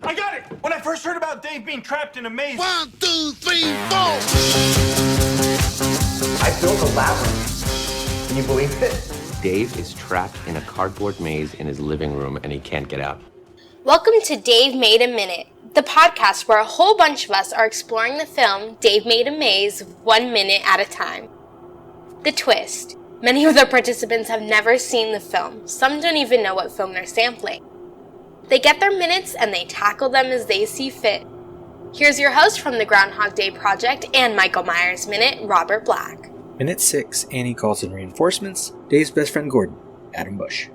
I got it! When I first heard about Dave being trapped in a maze... 1, 2, 3, 4! I built a labyrinth. Can you believe it? Dave is trapped in a cardboard maze in his living room and he can't get out. Welcome to Dave Made a Minute, the podcast where a whole bunch of us are exploring the film Dave Made a Maze 1 minute at a time. The twist. Many of the participants have never seen the film. Some don't even know what film they're sampling. They get their minutes and they tackle them as they see fit. Here's your host from the Groundhog Day Project and Michael Myers Minute, Robert Black. Minute 6, Annie calls in reinforcements, Dave's best friend Gordon, Adam Bush.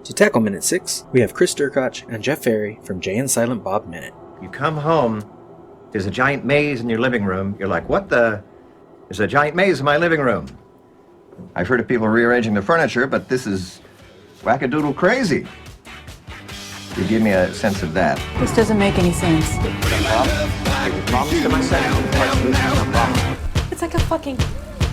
To tackle Minute 6, we have Chris Derkotch and Jeff Ferry from Jay and Silent Bob Minute. You come home, there's a giant maze in your living room. You're like, what the? There's a giant maze in my living room. I've heard of people rearranging the furniture, but this is wackadoodle crazy. You give me a sense of that. This doesn't make any sense. It's like a fucking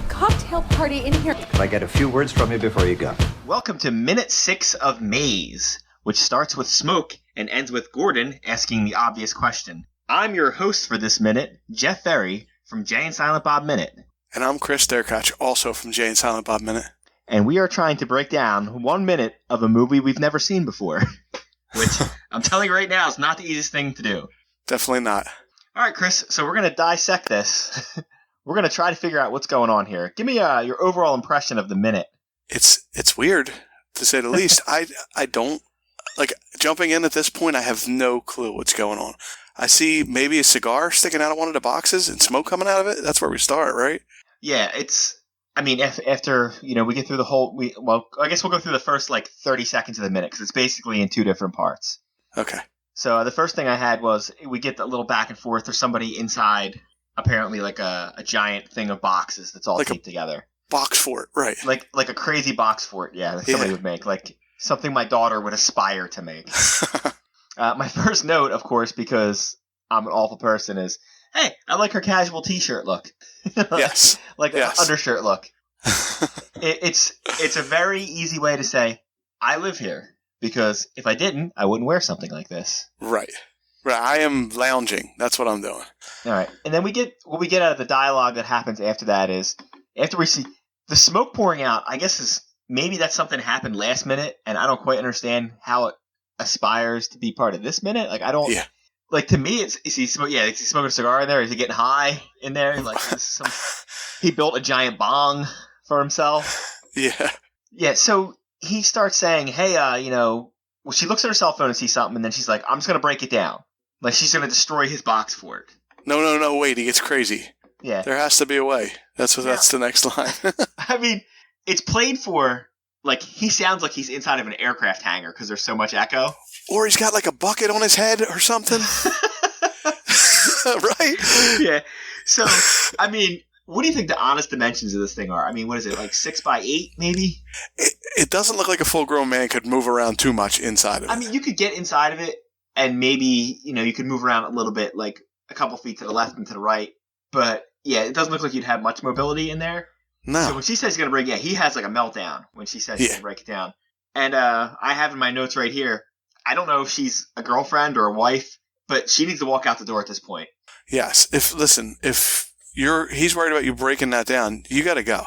cocktail party in here. Can I get a few words from you before you go? Welcome to Minute 6 of Maze, which starts with smoke and ends with Gordon asking the obvious question. I'm your host for this minute, Jeff Ferry, from Jay and Silent Bob Minute. And I'm Chris Derkotch, also from Jay and Silent Bob Minute. And we are trying to break down 1 minute of a movie we've never seen before. Which, I'm telling you right now, is not the easiest thing to do. Definitely not. All right, Chris, so we're going to dissect this. We're going to try to figure out what's going on here. Give me your overall impression of the minute. It's weird, to say the least. I don't, like, jumping in at this point, I have no clue what's going on. I see maybe a cigar sticking out of one of the boxes and smoke coming out of it. That's where we start, right? Yeah, after, we get through the whole, I guess we'll go through the first, 30 seconds of the minute, because it's basically in two different parts. Okay. So the first thing I had was, we get a little back and forth. There's somebody inside, apparently like a giant thing of boxes that's all taped together. Box fort, right. Like a crazy box fort, that somebody would make. Like something my daughter would aspire to make. My first note, of course, because I'm an awful person, is, hey, I like her casual t-shirt look. Yes. An undershirt look. It's a very easy way to say, I live here. Because if I didn't, I wouldn't wear something like this. Right. I am lounging. That's what I'm doing. All right. And then what we get out of the dialogue that happens after that is, after we see the smoke pouring out, I guess maybe that's something happened last minute, and I don't quite understand how it aspires to be part of this minute. Like, I don't... Yeah. Like, to me, is he smoking a cigar in there? Is he getting high in there? Like, he built a giant bong for himself. Yeah. Yeah, so he starts saying, hey, she looks at her cell phone and sees something, and then she's like, I'm just going to break it down. Like, she's going to destroy his box fort. No, wait, he gets crazy. Yeah. There has to be a way. That's the next line. I mean, it's played for, he sounds like he's inside of an aircraft hangar because there's so much echo. Or he's got, a bucket on his head or something. Right? Yeah. So, I mean, what do you think the honest dimensions of this thing are? I mean, what is it, 6 by 8, maybe? It doesn't look like a full-grown man could move around too much inside of it. I mean, you could get inside of it, and maybe, you could move around a little bit, a couple feet to the left and to the right. But, yeah, it doesn't look like you'd have much mobility in there. No. So when she says he's going to break, he has, a meltdown when she says he's going to break it down. And I have in my notes right here, I don't know if she's a girlfriend or a wife, but she needs to walk out the door at this point. Yes. If he's worried about you breaking that down, you got to go.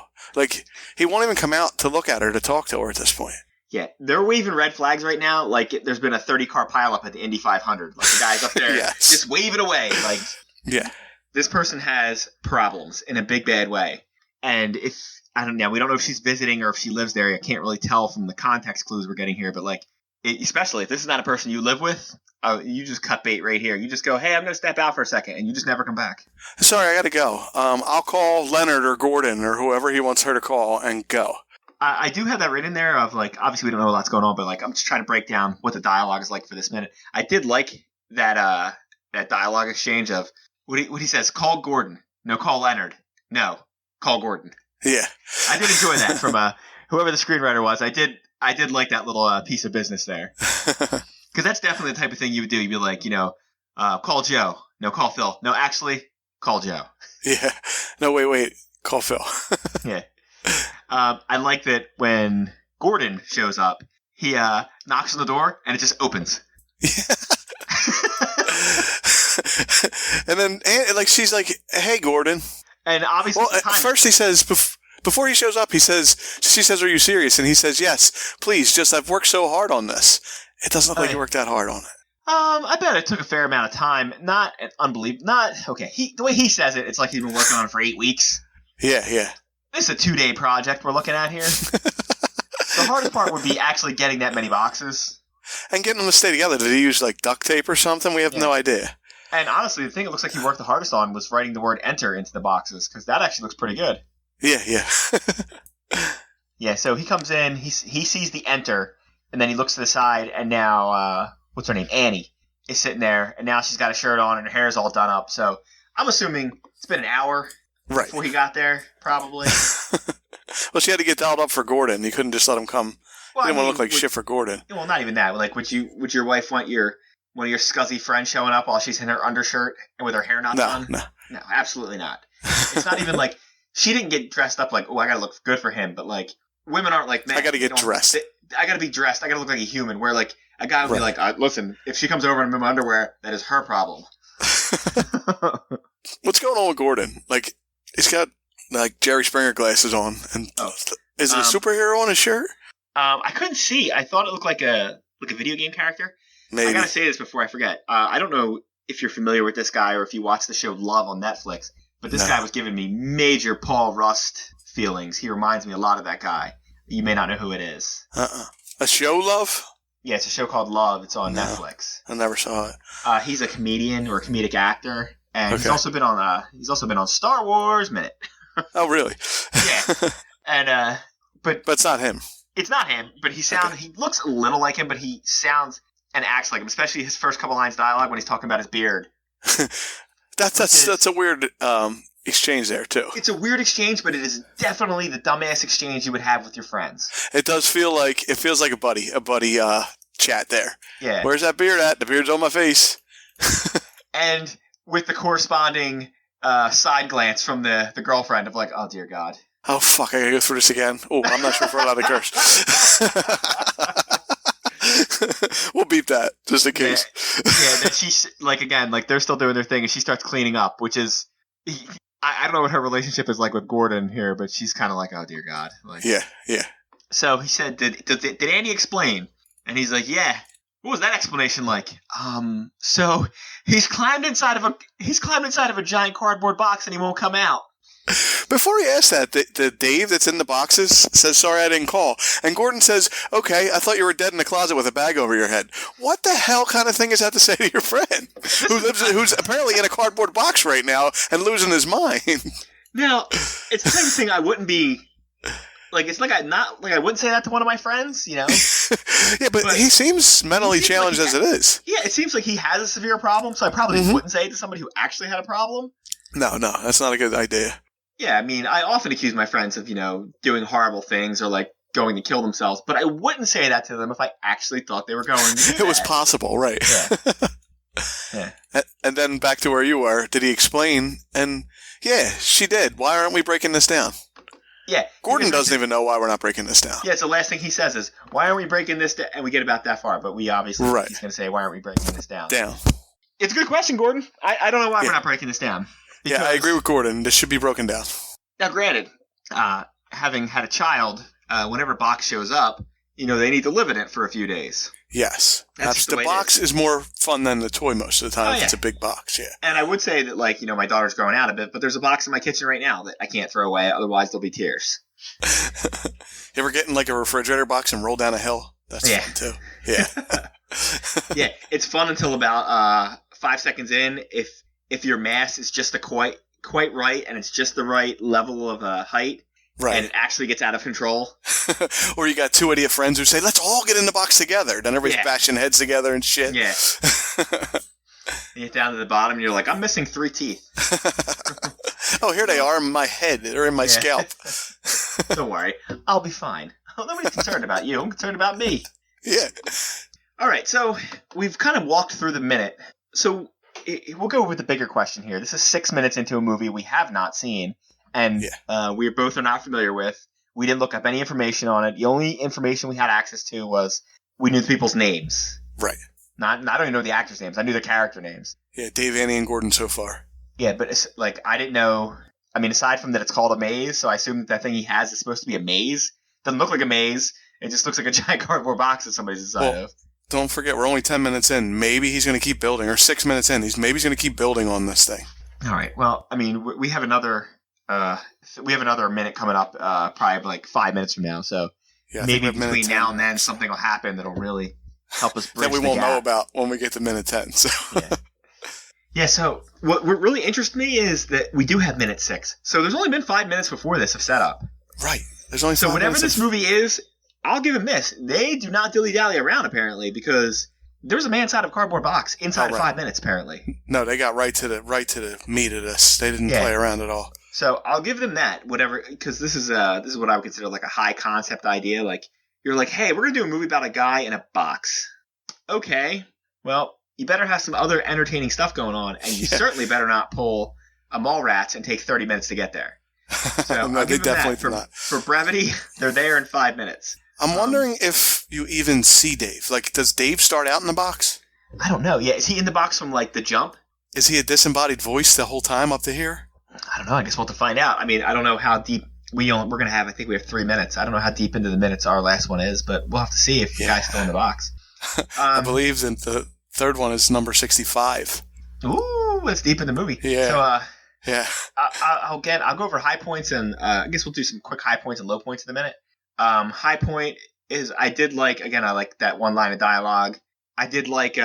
He won't even come out to look at her, to talk to her at this point. Yeah, they're waving red flags right now. There's been a 30-car pileup at the Indy 500. The guy's up there just waving away. This person has problems in a big, bad way. And we don't know if she's visiting or if she lives there. I can't really tell from the context clues we're getting here. But, especially if this is not a person you live with, you just cut bait right here. You just go, hey, I'm going to step out for a second, and you just never come back. Sorry, I got to go. I'll call Leonard or Gordon or whoever he wants her to call and go. I do have that written in there of, obviously we don't know a lot's going on, but, I'm just trying to break down what the dialogue is like for this minute. I did like that dialogue exchange of what he says, call Gordon. No, call Leonard. No, call Gordon. Yeah. I did enjoy that from whoever the screenwriter was. I did like that little piece of business there. Because that's definitely the type of thing you would do. You'd be like, call Joe. No, call Phil. No, actually, call Joe. Yeah. No, wait. Call Phil. Yeah. I like that when Gordon shows up, he knocks on the door and it just opens. Yeah. And then, she's like, "Hey, Gordon." And obviously, well, at first he says, before he shows up, she says, "Are you serious?" And he says, "Yes, please. Just I've worked so hard on this." It doesn't look like he worked that hard on it. I bet it took a fair amount of time. Not unbelievable. Not okay. The way he says it, it's like he's been working on it for 8 weeks. Yeah. This is a 2-day project we're looking at here. The hardest part would be actually getting that many boxes and getting them to stay together. Did he use like duct tape or something? We have no idea. And honestly, the thing it looks like he worked the hardest on was writing the word "enter" into the boxes, because that actually looks pretty good. Yeah. Yeah. So he comes in, he sees the "enter," and then he looks to the side, and now what's her name? Annie is sitting there, and now she's got a shirt on and her hair's all done up. So I'm assuming it's been an hour before he got there, probably. Well, she had to get dialed up for Gordon. You couldn't just let him come. Well, you didn't want to look like shit for Gordon. Well, not even that. Like, would your wife want one of your scuzzy friends showing up while she's in her undershirt and with her hair not done? No, absolutely not. It's not even like she didn't get dressed up like, oh, I gotta look good for him. But like, women aren't like, man, I gotta get dressed. I gotta be dressed. I gotta look like a human. Where like a guy would be like, listen, if she comes over in my underwear, that is her problem. What's going on with Gordon? Like, he's got like Jerry Springer glasses on, and is it a superhero on his shirt? I couldn't see. I thought it looked like a video game character. Maybe. I gotta say this before I forget. I don't know if you're familiar with this guy or if you watch the show Love on Netflix, but this guy was giving me major Paul Rust feelings. He reminds me a lot of that guy. You may not know who it is. A show, Love? Yeah, it's a show called Love. It's on Netflix. I never saw it. He's a comedian or a comedic actor, and he's also been on Star Wars Minute. Oh, really? Yeah. And but it's not him. It's not him, but he looks a little like him, but he sounds and acts like him, especially his first couple lines of dialogue when he's talking about his beard. That's a weird exchange there too. It's a weird exchange, but it is definitely the dumbass exchange you would have with your friends. It feels like a buddy chat there. Yeah. Where's that beard at? The beard's on my face. And with the corresponding side glance from the girlfriend of like, oh dear God. Oh fuck! I gotta go through this again. Oh, I'm not sure if we're allowed to curse. We'll beep that just in case. Yeah. That she's like again, like they're still doing their thing, and she starts cleaning up, which is. I don't know what her relationship is like with Gordon here, but she's kind of like, oh dear God. Like, yeah. So he said, did Andy explain? And he's like, yeah. What was that explanation like? So he's climbed inside of a giant cardboard box and he won't come out. Before he asks that, the Dave that's in the boxes says, sorry, I didn't call. And Gordon says, okay, I thought you were dead in the closet with a bag over your head. What the hell kind of thing is that to say to your friend who's apparently in a cardboard box right now and losing his mind? Now, it's the type of thing I wouldn't be... Like, it's like I wouldn't say that to one of my friends, you know? Yeah, but he seems mentally challenged as it is. Yeah, it seems like he has a severe problem, so I probably wouldn't say it to somebody who actually had a problem. No, that's not a good idea. Yeah, I mean, I often accuse my friends of, doing horrible things or, like, going to kill themselves, but I wouldn't say that to them if I actually thought they were going to do that. It was possible, right. Yeah. And then back to where you were, did he explain? And, yeah, she did. Why aren't we breaking this down? Yeah. Gordon doesn't even know why we're not breaking this down. Yeah, so the last thing he says is, why aren't we breaking this down? And we get about that far, but we obviously, he's going to say, why aren't we breaking this down? It's a good question, Gordon. I don't know why we're not breaking this down. Yeah, I agree with Gordon. This should be broken down. Now, granted, having had a child, whenever box shows up, they need to live in it for a few days. Yes. The box is more fun than the toy most of the time. It's a big box, yeah. And I would say that, like, my daughter's growing out a bit, but there's a box in my kitchen right now that I can't throw away, otherwise there'll be tears. You ever get in, like, a refrigerator box and roll down a hill? That's fun, too. Yeah. Yeah, it's fun until about 5 seconds in. If your mass is just quite right and it's just the right level of height, right, and it actually gets out of control. Or you got two idiot friends who say, let's all get in the box together. Then everybody's bashing heads together and shit. Yeah. You get down to the bottom and you're like, I'm missing 3 teeth. Oh, here they are in my head. They're in my scalp. Don't worry. I'll be fine. Nobody's concerned about you. I'm concerned about me. Yeah. All right. So we've kind of walked through the minute. So we'll go with the bigger question here. This is 6 minutes into a movie we have not seen. And we both are not familiar with. We didn't look up any information on it. The only information we had access to was we knew the people's names. Right. I don't even know the actors' names. I knew the character names. Yeah, Dave, Annie, and Gordon so far. Yeah, but it's like I didn't know. I mean, aside from that, it's called a maze, so I assume that thing he has is supposed to be a maze. Doesn't look like a maze. It just looks like a giant cardboard box that somebody's inside of. Don't forget, we're only 10 minutes in. Maybe he's going to keep building, or 6 minutes in. Maybe he's going to keep building on this thing. All right. Well, I mean, we have another minute coming up, probably like 5 minutes from now. So maybe between now and then, something will happen that'll really help us bridge that we the won't gap. know about when we get to minute 10. So. Yeah. So what really interests me is that we do have minute 6. So there's only been 5 minutes before this of setup. Right. There's only 5 so whatever minutes this movie is, I'll give them this. They do not dilly-dally around, apparently, because there's a man inside of a cardboard box inside of 5 minutes, apparently. No, they got right to the meat of this. They didn't play around at all. So I'll give them that, whatever, because this is what I would consider like a high concept idea. Like you're like, hey, we're gonna do a movie about a guy in a box. Okay, well, you better have some other entertaining stuff going on, and you certainly better not pull a Mallrats and take 30 minutes to get there. So no, they definitely not. For brevity, they're there in 5 minutes. I'm wondering if you even see Dave. Like, does Dave start out in the box? I don't know. Yeah, is he in the box from like the jump? Is he a disembodied voice the whole time up to here? I don't know. I guess we'll have to find out. I mean, I don't know how deep we're going to have. I think we have 3 minutes. I don't know how deep into the minutes our last one is, but we'll have to see if the guy's still in the box. I believe that the third one is number 65. Ooh, it's deep in the movie. Yeah. So, I'll go over high points, and I guess we'll do some quick high points and low points in a minute. High point is I like that one line of dialogue. I did like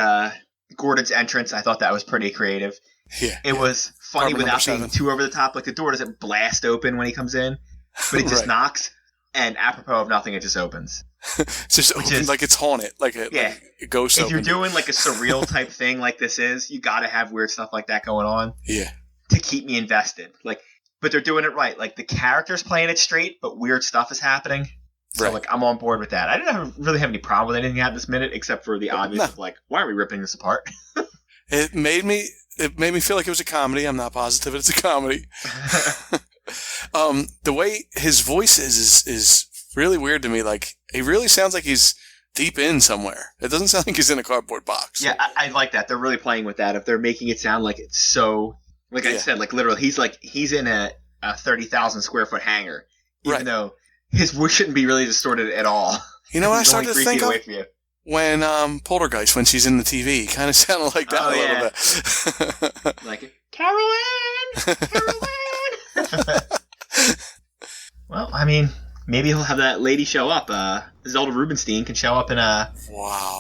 Gordon's entrance. I thought that was pretty creative. Yeah. It was funny without being too over the top. Like the door doesn't blast open when he comes in, but it just knocks, and apropos of nothing, it just opens. It's just open, like it's haunted, like a ghost. If you're doing like a surreal type thing like this is, you got to have weird stuff like that going on. Yeah. To keep me invested, but they're doing it right. Like the character's playing it straight, but weird stuff is happening. So I'm on board with that. I didn't really have any problem with anything at this minute, except for the obvious of like, why are we ripping this apart? It made me feel like it was a comedy. I'm not positive it's a comedy. The way his voice is really weird to me. Like he really sounds like he's deep in somewhere. It doesn't sound like he's in a cardboard box. Yeah, I like that. They're really playing with that. If they're making it sound like it's so, like I said, like literally, he's in a 30,000 square foot hangar, even though his voice shouldn't be really distorted at all. You know what I started to think of? When Poltergeist, when she's in the TV, kind of sounded like that a little bit. Like, Carolyn! Well, I mean, maybe he'll have that lady show up. Zelda Rubinstein can show up and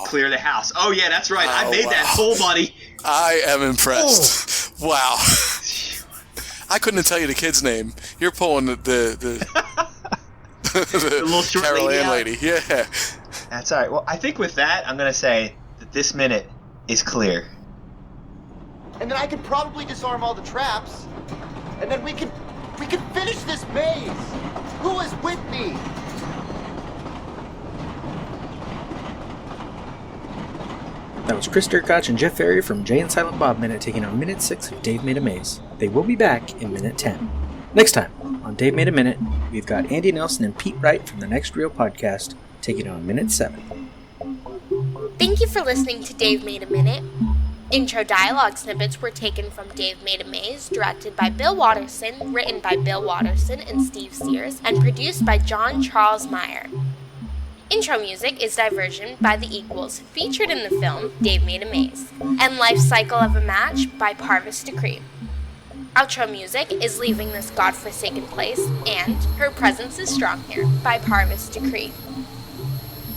clear the house. Oh, yeah, that's right. I made that pull, buddy. I am impressed. Oh. Wow. I couldn't tell you the kid's name. You're pulling the little short Carol Ann lady. Yeah. That's all right. Well, I think with that, I'm going to say that this minute is clear. And then I could probably disarm all the traps. And then we could finish this maze. Who is with me? That was Chris Derkotch and Jeff Ferry from Jay and Silent Bob Minute taking on Minute 6 of Dave Made a Maze. They will be back in Minute 10. Next time on Dave Made a Minute, we've got Andy Nelson and Pete Wright from the Next Reel podcast taking on Minute 7. Thank you for listening to Dave Made a Minute. Intro dialogue snippets were taken from Dave Made a Maze, directed by Bill Watterson, written by Bill Watterson and Steve Sears, and produced by John Charles Meyer. Intro music is Diversion by The Equals, featured in the film Dave Made a Maze, and Life Cycle of a Match by Parvis Decree. Outro music is Leaving This Godforsaken Place and Her Presence is Strong Here by Parvis Decree.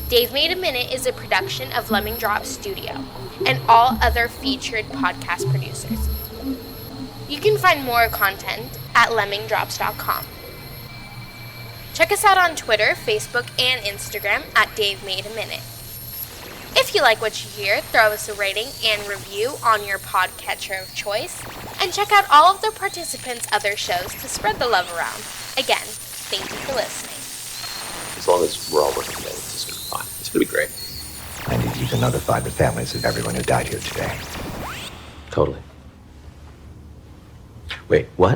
Dave Made a Minute is a production of Lemming Drop Studio and all other featured podcast producers. You can find more content at lemmingdrops.com. Check us out on Twitter, Facebook, and Instagram at Dave Made a Minute. If you like what you hear, throw us a rating and review on your podcatcher of choice, and check out all of the participants' other shows to spread the love around. Again, thank you for listening. As long as we're all working together, this is going to be fine. It's going to be great. I need you to notify the families of everyone who died here today. Totally. Wait, what?